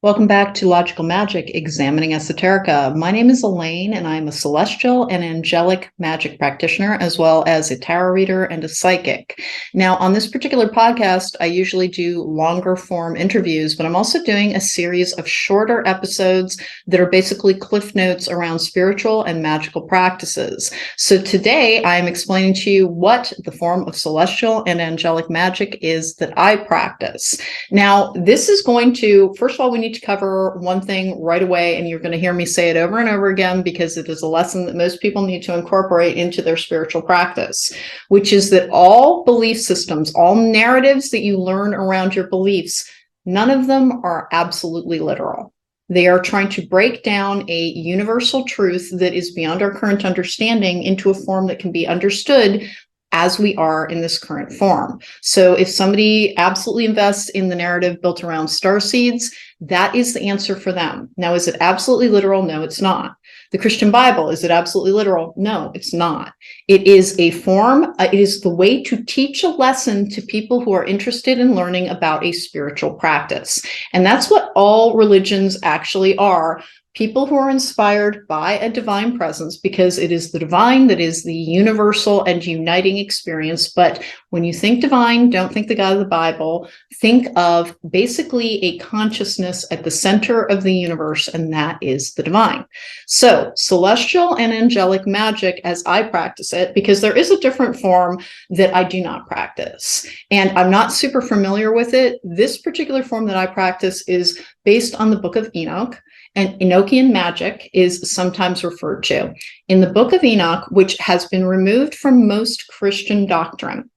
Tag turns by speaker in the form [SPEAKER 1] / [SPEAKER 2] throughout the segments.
[SPEAKER 1] Welcome back to Logical Magic, Examining Esoterica. My name is Elaine, and I'm a Celestial and Angelic Magic practitioner, as well as a tarot reader and a psychic. Now, on this particular podcast, I usually do longer form interviews, but I'm also doing a series of shorter episodes that are basically cliff notes around spiritual and magical practices. So today, I'm explaining to you what the form of Celestial and Angelic Magic is that I practice. Now, this is going to, first of all, we need to cover one thing right away, and you're going to hear me say it over and over again because it is a lesson that most people need to incorporate into their spiritual practice, which is that all belief systems, all narratives that you learn around your beliefs, none of them are absolutely literal. They are trying to break down a universal truth that is beyond our current understanding into a form that can be understood as we are in this current form. So if somebody absolutely invests in the narrative built around star seeds, that is the answer for them. Now, is it absolutely literal? No, it's not. The Christian Bible, is it absolutely literal? No, it's not. It is a form, it is the way to teach a lesson to people who are interested in learning about a spiritual practice. And that's what all religions actually are. People who are inspired by a divine presence, because it is the divine that is the universal and uniting experience. But when you think divine, don't think the God of the Bible. Think of basically a consciousness at the center of the universe, and that is the divine. So, celestial and angelic magic, as I practice it, because there is a different form that I do not practice, and I'm not super familiar with it. This particular form that I practice is based on the Book of Enoch. And Enochian magic is sometimes referred to. In the Book of Enoch, which has been removed from most Christian doctrine,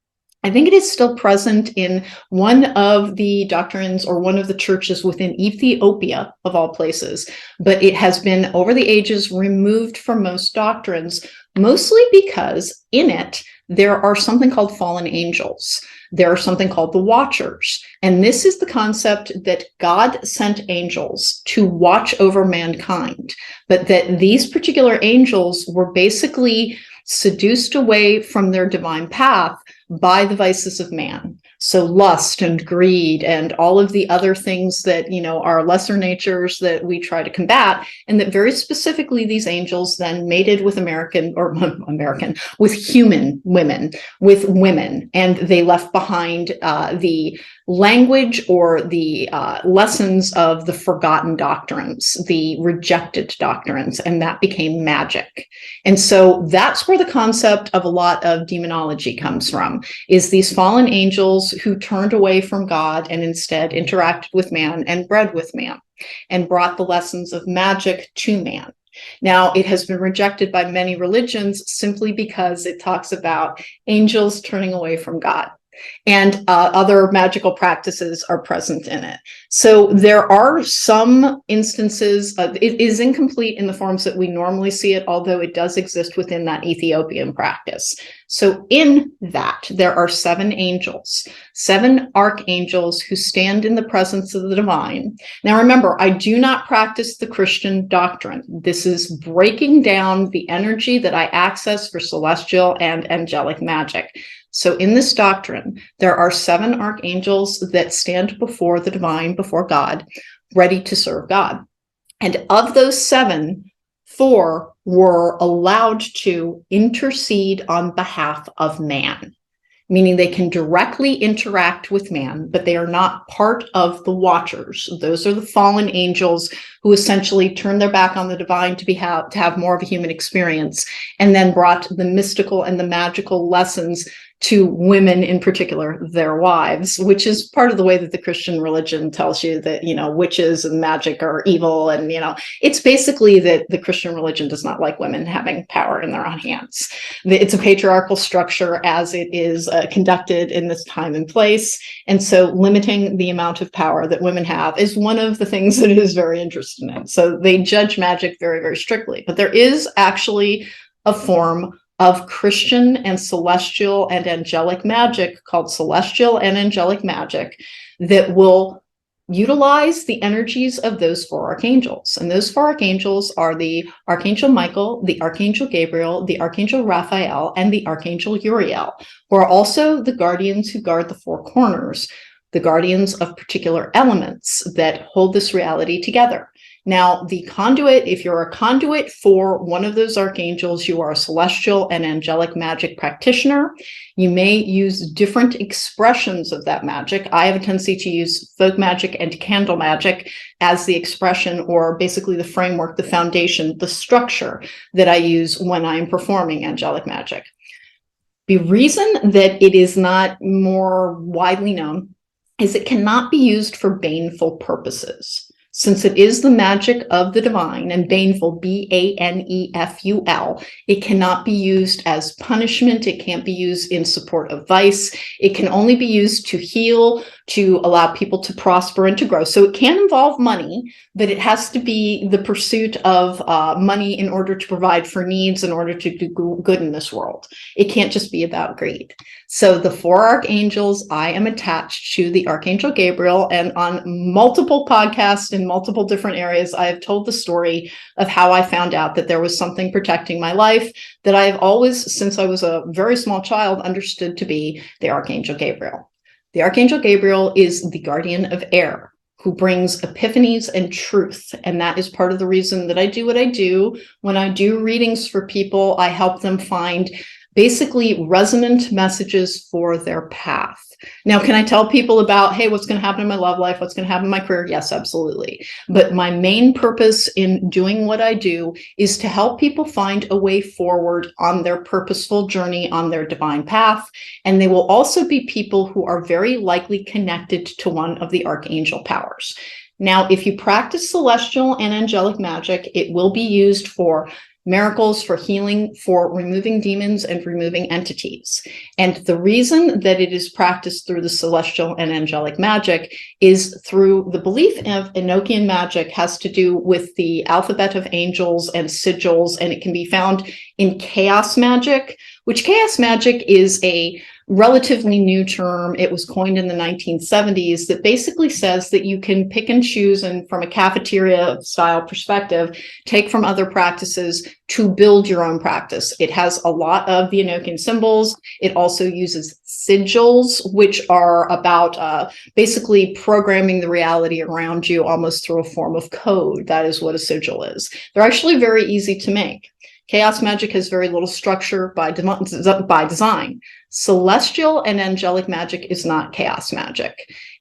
[SPEAKER 1] I think it is still present in one of the doctrines or one of the churches within Ethiopia, of all places, but it has been over the ages removed from most doctrines, mostly because in it, there are something called fallen angels. There are something called the Watchers. And this is the concept that God sent angels to watch over mankind, but that these particular angels were basically seduced away from their divine path by the vices of man. So lust and greed and all of the other things that, are lesser natures that we try to combat. And that very specifically, these angels then mated with with human women, with women. And they left behind the language or the lessons of the forgotten doctrines, the rejected doctrines, and that became magic. And so that's where the concept of a lot of demonology comes from, is these fallen angels who turned away from God and instead interacted with man and bred with man and brought the lessons of magic to man. Now, it has been rejected by many religions simply because it talks about angels turning away from God. And other magical practices are present in it. So there are some instances, it is incomplete in the forms that we normally see it, although it does exist within that Ethiopian practice. So in that, there are 7 angels, 7 archangels who stand in the presence of the divine. Now remember, I do not practice the Christian doctrine. This is breaking down the energy that I access for celestial and angelic magic. So in this doctrine, there are 7 archangels that stand before the divine, before God, ready to serve God. And of those 7, 4 were allowed to intercede on behalf of man, meaning they can directly interact with man, but they are not part of the Watchers. Those are the fallen angels who essentially turned their back on the divine to have more of a human experience, and then brought the mystical and the magical lessons to women, in particular, their wives, which is part of the way that the Christian religion tells you that, witches and magic are evil. And, it's basically that the Christian religion does not like women having power in their own hands. It's a patriarchal structure as it is conducted in this time and place. And so limiting the amount of power that women have is one of the things that it is very interested in. So they judge magic very, very strictly. But there is actually a form of Christian and celestial and angelic magic called Celestial and Angelic Magic that will utilize the energies of those 4 archangels. And those 4 archangels are the Archangel Michael, the Archangel Gabriel, the Archangel Raphael, and the Archangel Uriel, who are also the guardians who guard the 4 corners. the guardians of particular elements that hold this reality together. Now, the conduit, if you're a conduit for one of those archangels, you are a celestial and angelic magic practitioner. You may use different expressions of that magic. I have a tendency to use folk magic and candle magic as the expression, or basically the framework, the foundation, the structure that I use when I'm performing angelic magic. The reason that it is not more widely known is it cannot be used for baneful purposes. Since it is the magic of the divine, and baneful, B-A-N-E-F-U-L, it cannot be used as punishment. It can't be used in support of vice. It can only be used to heal, to allow people to prosper and to grow. So it can involve money, but it has to be the pursuit of money in order to provide for needs, in order to do good in this world. It can't just be about greed. So the 4 archangels, I am attached to the Archangel Gabriel, and on multiple podcasts in multiple different areas, I have told the story of how I found out that there was something protecting my life that I have always, since I was a very small child, understood to be the Archangel Gabriel. The Archangel Gabriel is the guardian of air, who brings epiphanies and truth. And that is part of the reason that I do what I do. When I do readings for people, I help them find basically resonant messages for their path. Now, can I tell people about, hey, what's going to happen in my love life? What's going to happen in my career? Yes, absolutely. But my main purpose in doing what I do is to help people find a way forward on their purposeful journey, on their divine path. And they will also be people who are very likely connected to one of the archangel powers. Now, if you practice celestial and angelic magic, it will be used for miracles, for healing, for removing demons and removing entities. And the reason that it is practiced through the celestial and angelic magic is through the belief of Enochian magic has to do with the alphabet of angels and sigils, and it can be found in chaos magic, which chaos magic is a relatively new term. It was coined in the 1970s that basically says that you can pick and choose, and from a cafeteria style perspective, take from other practices to build your own practice. It has a lot of the Enochian symbols. It also uses sigils, which are about basically programming the reality around you almost through a form of code. That is what a sigil is. They're actually very easy to make. Chaos magic has very little structure by design. Celestial and angelic magic is not chaos magic.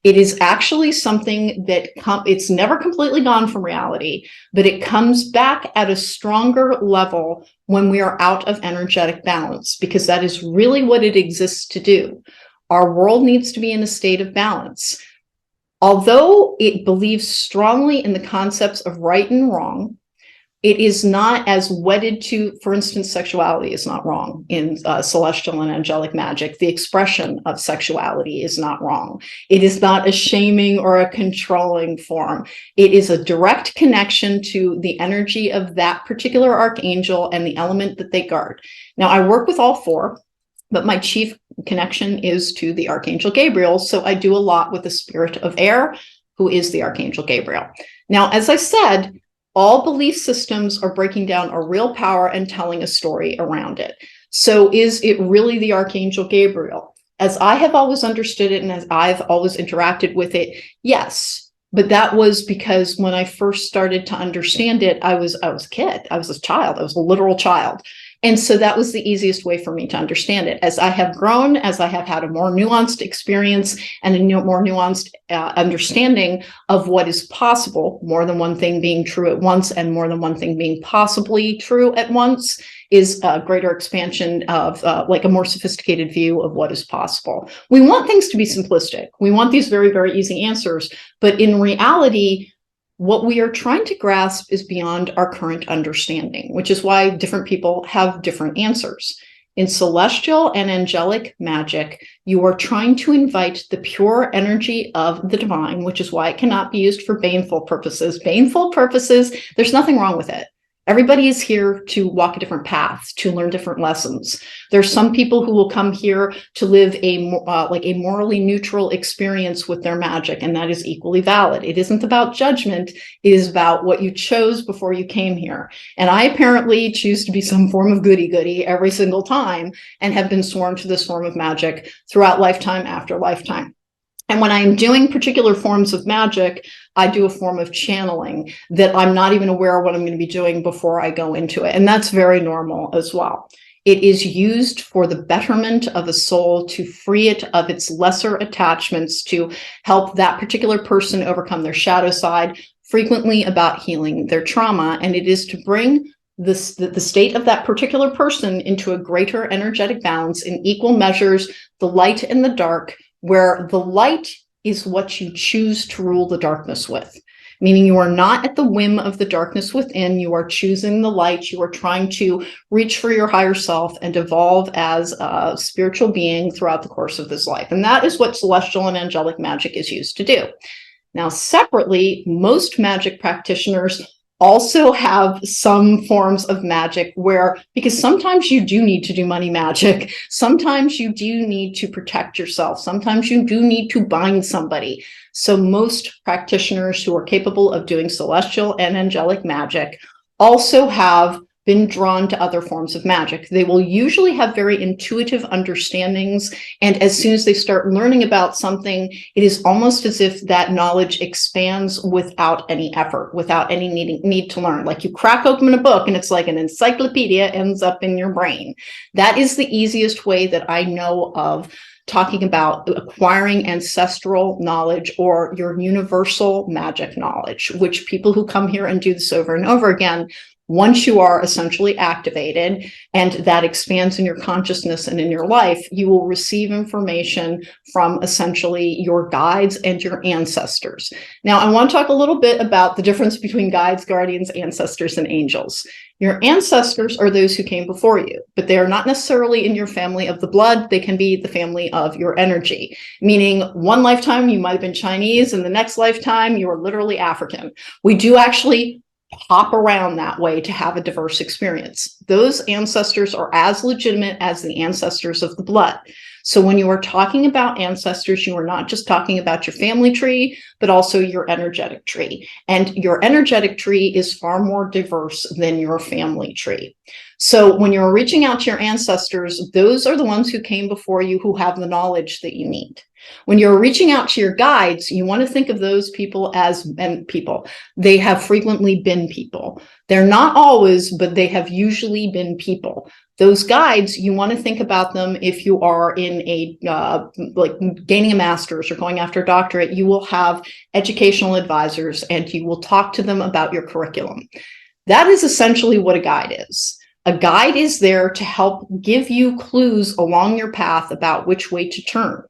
[SPEAKER 1] It is actually something that it's never completely gone from reality, but it comes back at a stronger level when we are out of energetic balance, because that is really what it exists to do. Our world needs to be in a state of balance. Although it believes strongly in the concepts of right and wrong, it is not as wedded to, for instance, sexuality is not wrong in celestial and angelic magic. The expression of sexuality is not wrong. It is not a shaming or a controlling form. It is a direct connection to the energy of that particular archangel and the element that they guard. Now, I work with all 4, but my chief connection is to the Archangel Gabriel. So I do a lot with the spirit of air, who is the Archangel Gabriel. Now, as I said, all belief systems are breaking down a real power and telling a story around it. So is it really the Archangel Gabriel? As I have always understood it and as I've always interacted with it, yes. But that was because when I first started to understand it, I was a kid. I was a child. I was a literal child. And so that was the easiest way for me to understand it. As I have grown, as I have had a more nuanced experience and a more nuanced understanding of what is possible, more than one thing being true at once and more than one thing being possibly true at once, is a greater expansion of like a more sophisticated view of what is possible. We want things to be simplistic. We want these very, very easy answers. But in reality, what we are trying to grasp is beyond our current understanding, which is why different people have different answers. In celestial and angelic magic, you are trying to invite the pure energy of the divine, which is why it cannot be used for baneful purposes. Baneful purposes, there's nothing wrong with it. Everybody is here to walk a different path, to learn different lessons. There's some people who will come here to live a morally neutral experience with their magic, and that is equally valid. It isn't about judgment. It is about what you chose before you came here. And I apparently choose to be some form of goody-goody every single time and have been sworn to this form of magic throughout lifetime after lifetime. And when I'm doing particular forms of magic, I do a form of channeling that I'm not even aware of what I'm going to be doing before I go into it. And that's very normal as well. It is used for the betterment of a soul, to free it of its lesser attachments, to help that particular person overcome their shadow side, frequently about healing their trauma. And it is to bring the state of that particular person into a greater energetic balance in equal measures, the light and the dark, where the light is what you choose to rule the darkness with, meaning you are not at the whim of the darkness within. You are choosing the light. You are trying to reach for your higher self and evolve as a spiritual being throughout the course of this life. And that is what celestial and angelic magic is used to do. Now, separately, most magic practitioners also have some forms of magic where, because sometimes you do need to do money magic, sometimes you do need to protect yourself, sometimes you do need to bind somebody. So most practitioners who are capable of doing celestial and angelic magic also have been drawn to other forms of magic. They will usually have very intuitive understandings, and as soon as they start learning about something, it is almost as if that knowledge expands without any effort, without any need to learn. Like you crack open a book and it's like an encyclopedia ends up in your brain. That is the easiest way that I know of talking about acquiring ancestral knowledge or your universal magic knowledge, which people who come here and do this over and over again, once you are essentially activated and that expands in your consciousness and in your life, you will receive information from essentially your guides and your ancestors. Now, I want to talk a little bit about the difference between guides, guardians, ancestors, and angels. Your ancestors are those who came before you, but they are not necessarily in your family of the blood. They can be the family of your energy, meaning one lifetime you might have been Chinese and the next lifetime you are literally African. We do actually hop around that way to have a diverse experience. Those ancestors are as legitimate as the ancestors of the blood. So when you are talking about ancestors, you are not just talking about your family tree, but also your energetic tree. And your energetic tree is far more diverse than your family tree. So when you're reaching out to your ancestors, those are the ones who came before you, who have the knowledge that you need. When you're reaching out to your guides, you want to think of those people as people. They have frequently been people. They're not always, but they have usually been people. Those guides, you want to think about them if you are in a, like gaining a master's or going after a doctorate, you will have educational advisors and you will talk to them about your curriculum. That is essentially what a guide is. A guide is there to help give you clues along your path about which way to turn.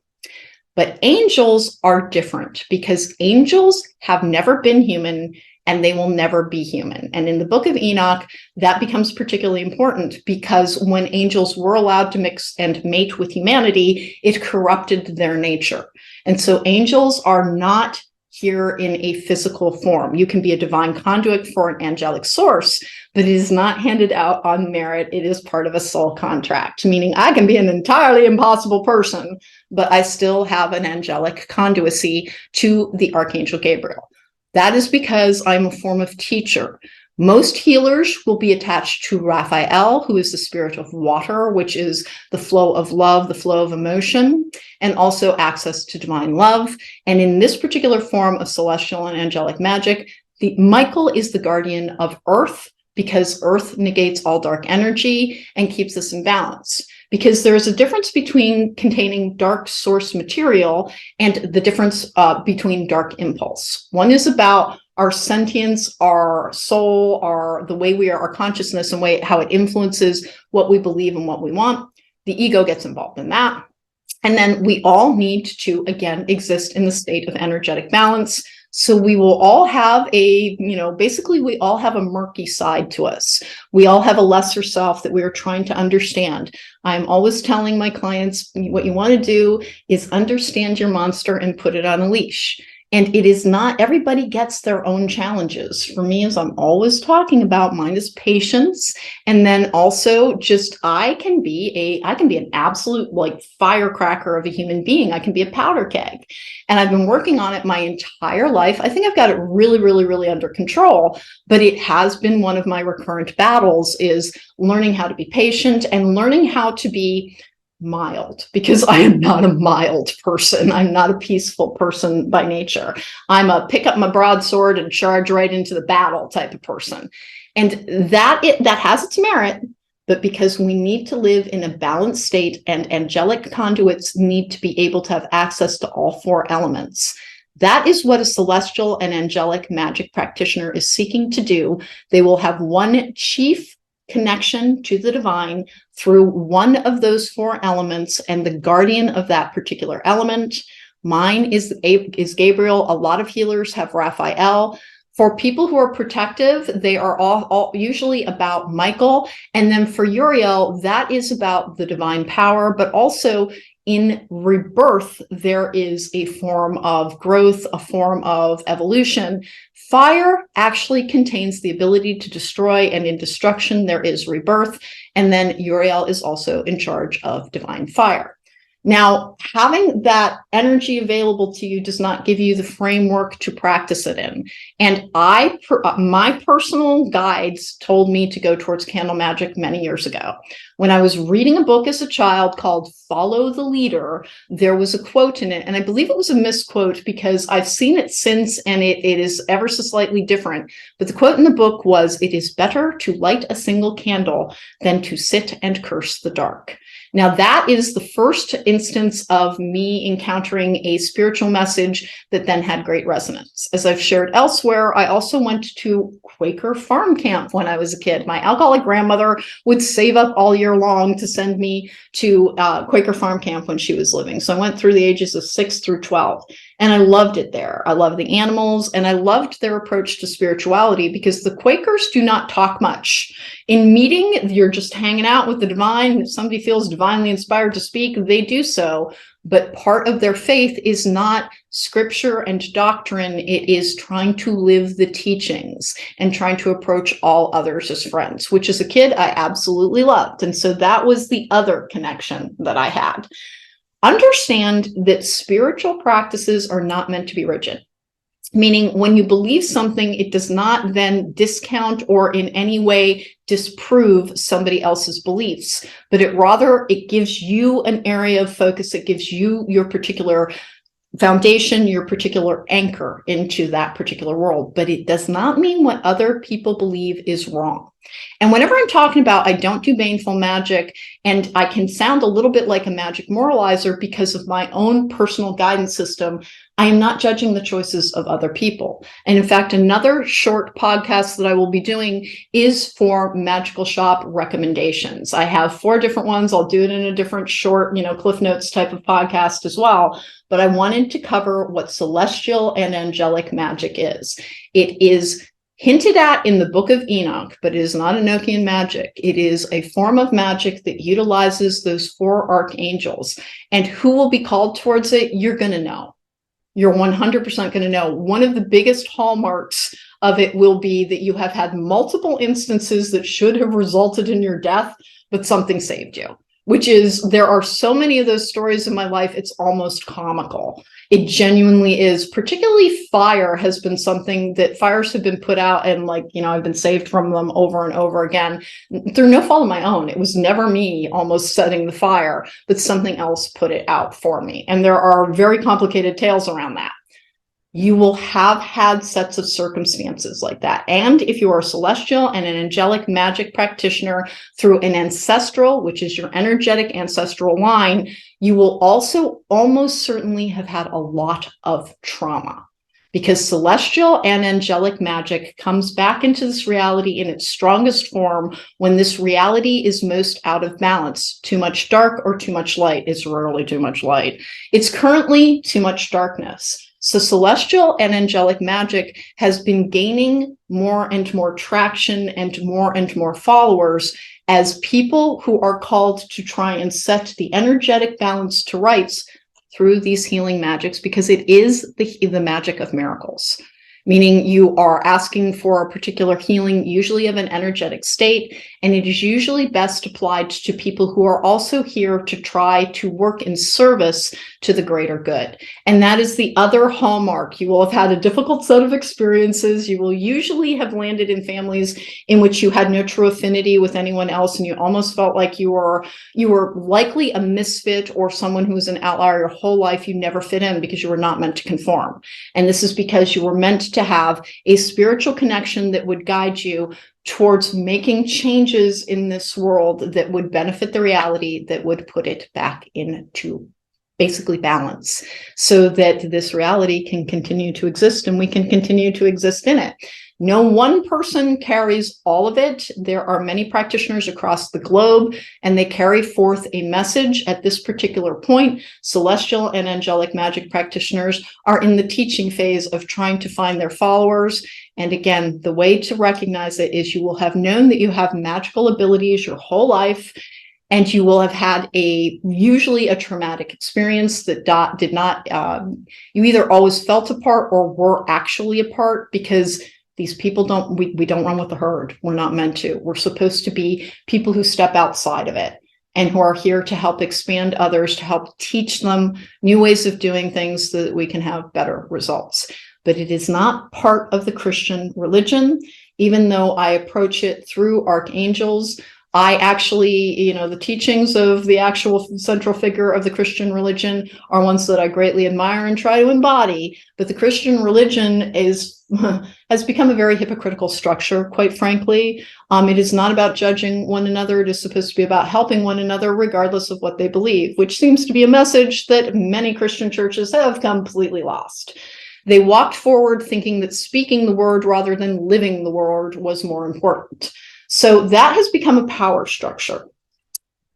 [SPEAKER 1] But angels are different because angels have never been human and they will never be human. And in the book of Enoch, that becomes particularly important because when angels were allowed to mix and mate with humanity, it corrupted their nature. And so angels are not here in a physical form. You can be a divine conduit for an angelic source, but it is not handed out on merit. It is part of a soul contract, meaning I can be an entirely impossible person, but I still have an angelic conduicy to the Archangel Gabriel. That is because I'm a form of teacher. Most healers will be attached to Raphael, who is the spirit of water, which is the flow of love, the flow of emotion, and also access to divine love. And in this particular form of celestial and angelic magic, Michael is the guardian of Earth, because Earth negates all dark energy and keeps us in balance. Because there is a difference between containing dark source material and the difference between dark impulse. One is about our sentience, our soul, the way we are, our consciousness, and how it influences what we believe and what we want. The ego gets involved in that. And then we all need to, again, exist in the state of energetic balance. So we will all have basically we all have a murky side to us. We all have a lesser self that we are trying to understand. I'm always telling my clients, what you want to do is understand your monster and put it on a leash. And it is not, everybody gets their own challenges. For me, as I'm always talking about, mine is patience. And then also just, I can be an absolute like firecracker of a human being. I can be a powder keg. And I've been working on it my entire life. I think I've got it really, really, really under control, but it has been one of my recurrent battles, is learning how to be patient and learning how to be mild, because I am not a mild person. I'm not a peaceful person by nature. I'm a pick up my broadsword and charge right into the battle type of person. And that has its merit, but because we need to live in a balanced state and angelic conduits need to be able to have access to all four elements. That is what a celestial and angelic magic practitioner is seeking to do. They will have one chief connection to the divine through one of those four elements and the guardian of that particular element. Mine is Gabriel. A lot of healers have Raphael. For people who are protective, they are all usually about Michael. And then for Uriel, that is about the divine power, but also in rebirth, there is a form of growth, a form of evolution. Fire actually contains the ability to destroy, and in destruction, there is rebirth. And then Uriel is also in charge of divine fire. Now, having that energy available to you does not give you the framework to practice it in. And my personal guides told me to go towards candle magic many years ago. When I was reading a book as a child called Follow the Leader, there was a quote in it, and I believe it was a misquote because I've seen it since and it is ever so slightly different. But the quote in the book was, "It is better to light a single candle than to sit and curse the dark." Now, that is the first instance of me encountering a spiritual message that then had great resonance. As I've shared elsewhere, I also went to Quaker farm camp when I was a kid. My alcoholic grandmother would save up all year long to send me to Quaker farm camp when she was living. So I went through the ages of 6 through 12. And I loved it there. I loved the animals, and I loved their approach to spirituality because the Quakers do not talk much. In meeting, you're just hanging out with the divine. If somebody feels divinely inspired to speak, they do so. But part of their faith is not scripture and doctrine. It is trying to live the teachings and trying to approach all others as friends, which as a kid, I absolutely loved. And so that was the other connection that I had. Understand that spiritual practices are not meant to be rigid, meaning when you believe something, it does not then discount or in any way disprove somebody else's beliefs, but it gives you an area of focus. It gives you your particular foundation, your particular anchor into that particular world, but it does not mean what other people believe is wrong. And whenever I'm talking about I don't do baneful magic, and I can sound a little bit like a magic moralizer because of my own personal guidance system, I am not judging the choices of other people. And in fact, another short podcast that I will be doing is for magical shop recommendations. I have 4 different ones. I'll do it in a different short, Cliff Notes type of podcast as well. But I wanted to cover what celestial and angelic magic is. It is hinted at in the Book of Enoch, but it is not Enochian magic. It is a form of magic that utilizes those 4 archangels. And who will be called towards it? You're going to know. You're 100% going to know. One of the biggest hallmarks of it will be that you have had multiple instances that should have resulted in your death, but something saved you. Which is, there are so many of those stories in my life, it's almost comical. It genuinely is. Particularly fire has been something that fires have been put out, and I've been saved from them over and over again through no fault of my own. It was never me almost setting the fire, but something else put it out for me. And there are very complicated tales around that. You will have had sets of circumstances like that. And if you are a celestial and an angelic magic practitioner through an ancestral, which is your energetic ancestral line, you will also almost certainly have had a lot of trauma, because celestial and angelic magic comes back into this reality in its strongest form when this reality is most out of balance. Too much dark or too much light. It's rarely too much light. It's currently too much darkness. So celestial and angelic magic has been gaining more and more traction and more followers as people who are called to try and set the energetic balance to rights through these healing magics, because it is the magic of miracles. meaning you are asking for a particular healing, usually of an energetic state, and it is usually best applied to people who are also here to try to work in service to the greater good. And that is the other hallmark. You will have had a difficult set of experiences. You will usually have landed in families in which you had no true affinity with anyone else, and you almost felt like you were likely a misfit or someone who was an outlier your whole life. You never fit in because you were not meant to conform. And this is because you were meant to have a spiritual connection that would guide you towards making changes in this world that would benefit the reality, that would put it back into basically balance, so that this reality can continue to exist and we can continue to exist in it. No one person carries all of it. There are many practitioners across the globe, and they carry forth a message at this particular point. Celestial and angelic magic practitioners are in the teaching phase of trying to find their followers. And again, the way to recognize it is you will have known that you have magical abilities your whole life, and you will have had usually a traumatic experience that did not, you either always felt a part or were actually a part, because these people we don't run with the herd. We're not meant to. We're supposed to be people who step outside of it and who are here to help expand others, to help teach them new ways of doing things so that we can have better results. But it is not part of the Christian religion, even though I approach it through archangels. I actually, the teachings of the actual central figure of the Christian religion are ones that I greatly admire and try to embody. But the Christian religion has become a very hypocritical structure, quite frankly. It is not about judging one another. It is supposed to be about helping one another, regardless of what they believe, which seems to be a message that many Christian churches have completely lost. They walked forward thinking that speaking the word rather than living the word was more important. So that has become a power structure.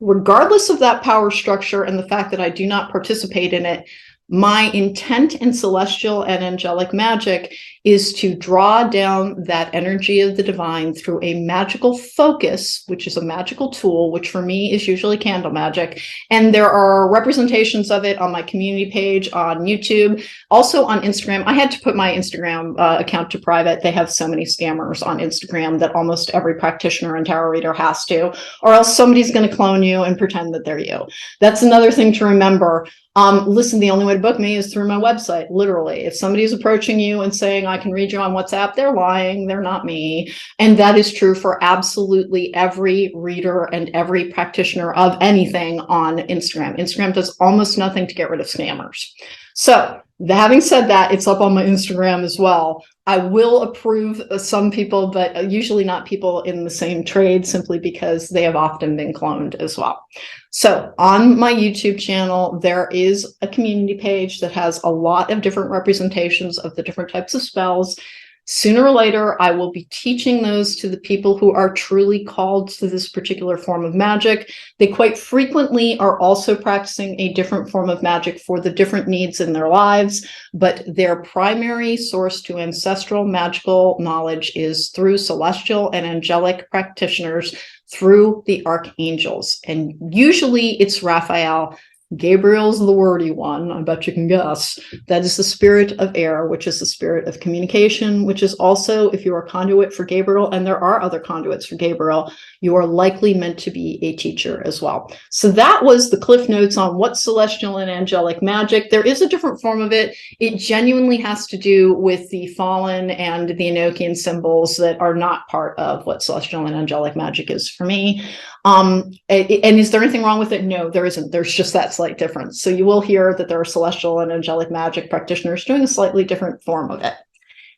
[SPEAKER 1] Regardless of that power structure and the fact that I do not participate in it, my intent in celestial and angelic magic is to draw down that energy of the divine through a magical focus, which is a magical tool, which for me is usually candle magic. And there are representations of it on my community page on YouTube, also on Instagram. I had to put my Instagram account to private. They have so many scammers on Instagram that almost every practitioner and tarot reader has to, or else somebody's going to clone you and pretend that they're you. That's another thing to remember. Listen, the only way to book me is through my website, literally. If somebody's approaching you and saying, I can read you on WhatsApp, they're lying, they're not me. And that is true for absolutely every reader and every practitioner of anything on Instagram. Instagram does almost nothing to get rid of scammers. So, having said that, it's up on my Instagram as well. I will approve some people, but usually not people in the same trade, simply because they have often been cloned as well. So on my YouTube channel, there is a community page that has a lot of different representations of the different types of spells. Sooner or later, I will be teaching those to the people who are truly called to this particular form of magic. They quite frequently are also practicing a different form of magic for the different needs in their lives, but their primary source to ancestral magical knowledge is through celestial and angelic practitioners, through the archangels. And usually it's Raphael. Gabriel's the wordy one, I bet you can guess. That is the spirit of air, which is the spirit of communication, which is also, if you are a conduit for Gabriel, and there are other conduits for Gabriel, you are likely meant to be a teacher as well. So that was the Cliff Notes on what's celestial and angelic magic. There is a different form of it. It genuinely has to do with the fallen and the Enochian symbols that are not part of what celestial and angelic magic is for me. And is there anything wrong with it? No, there isn't. There's just that slight difference. So you will hear that there are celestial and angelic magic practitioners doing a slightly different form of it.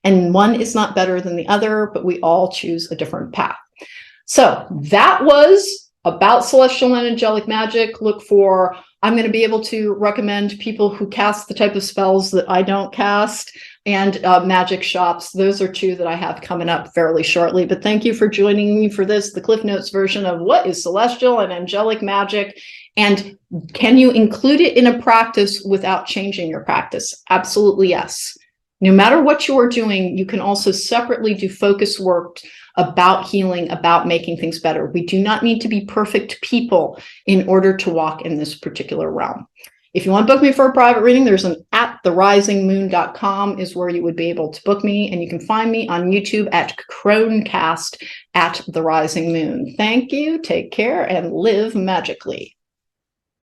[SPEAKER 1] And one is not better than the other, but we all choose a different path. So that was about celestial and angelic magic. Look for, I'm going to be able to recommend people who cast the type of spells that I don't cast, and magic shops. Those are two that I have coming up fairly shortly. But thank you for joining me for this, the Cliff Notes version of what is celestial and angelic magic, and can you include it in a practice without changing your practice? Absolutely yes. No matter what you're doing, you can also separately do focus work about healing, about making things better. We do not need to be perfect people in order to walk in this particular realm. If you want to book me for a private reading, there's an at therisingmoon.com is where you would be able to book me. And you can find me on YouTube at cronecast at the rising moon. Thank you. Take care and live magically.